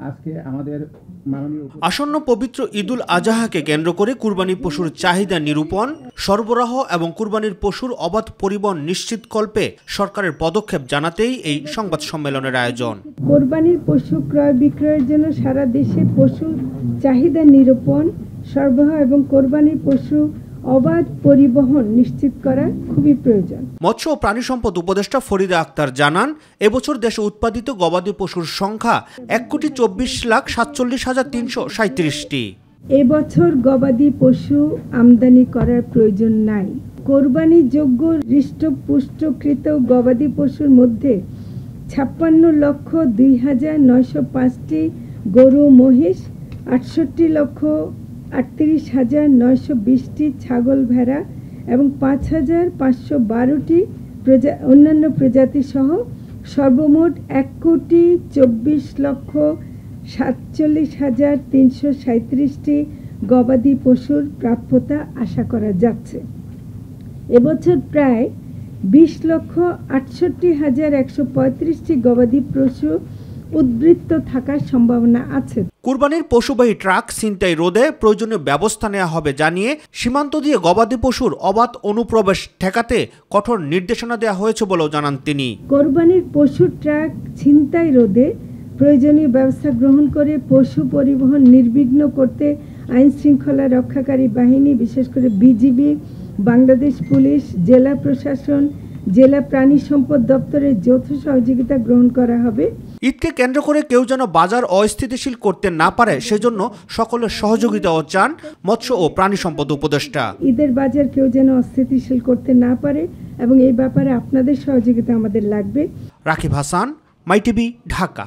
আজকে আমাদের আসন্ন পবিত্র ঈদুল আজহাকে কেন্দ্র করে কুরবানি পশুর চাহিদা নিরূপণ, সরবরাহ এবং কুরবানির পশুর অবাধ পরিবহন নিশ্চিতকল্পে সরকারের পদক্ষেপ জানাতেই এই সংবাদ সম্মেলনের আয়োজন। কোরবানির পশু ক্রয় বিক্রয়ের জন্য সারা দেশে পশু চাহিদা নিরূপণ, সরবরাহ এবং কোরবানির পশু অবাধ পরিবহন নিশ্চিত করা খুবই প্রয়োজন। মৎস্য ও প্রাণী সম্পদ উপদেষ্টা ফরিদা আক্তার জানান, এবছর দেশে উৎপাদিত গবাদি পশুর সংখ্যা 1,24,47,337টি। এবছর গবাদি পশু আমদানি করার প্রয়োজন নাই। কোরবানিযোগ্য হৃষ্টপুষ্টকৃত গবাদি পশুর মধ্যে 56,02,905টি গরু মহিষ, 68,38,920টি ছাগল ভেড়া এবং 5,512টি অন্যান্য প্রজাতি সহ সর্বমোট 1,40,47,337টি গবাদি পশুর প্রাপ্যতা আশা করা যাচ্ছে। এবছর প্রায় 20,68,135টি গবাদি পশু উদ্বৃত্ত থাকার সম্ভাবনা আছে। কুরবানির পশুবাহী ট্রাক ছিনতাই রোধে প্রয়োজনীয় ব্যবস্থা নেওয়া হবে জানিয়ে সীমান্ত দিয়ে গবাদি পশুর অবাধ অনুপ্রবেশ ঠেকাতে কঠোর নির্দেশনা দেওয়া হয়েছে বলেও জানান তিনি। কোরবানির পশু ট্রাক ছিনতাই রোধে প্রয়োজনীয় ব্যবস্থা গ্রহণ করে পশু পরিবহন নির্বিঘ্ন করতে আইন শৃঙ্খলা রক্ষাকারী বাহিনী, বিশেষ করে বিজিবি, বাংলাদেশ পুলিশ, জেলা প্রশাসন, জেলা প্রাণী সম্পদ দপ্তরের যৌথ সহযোগিতা গ্রহণ করা হবে। ঈদকে কেন্দ্র করে কেউ যেন বাজার অস্থিতিশীল করতে না পারে সেজন্য সকলের সহযোগিতাও চান মৎস্য ও প্রাণী সম্পদ উপদেষ্টা। ঈদের বাজার কেউ যেন অস্থিতিশীল করতে না পারে এবং এই ব্যাপারে আপনাদের সহযোগিতা আমাদের লাগবে। রাকিব হাসান, মাই টিভি, ঢাকা।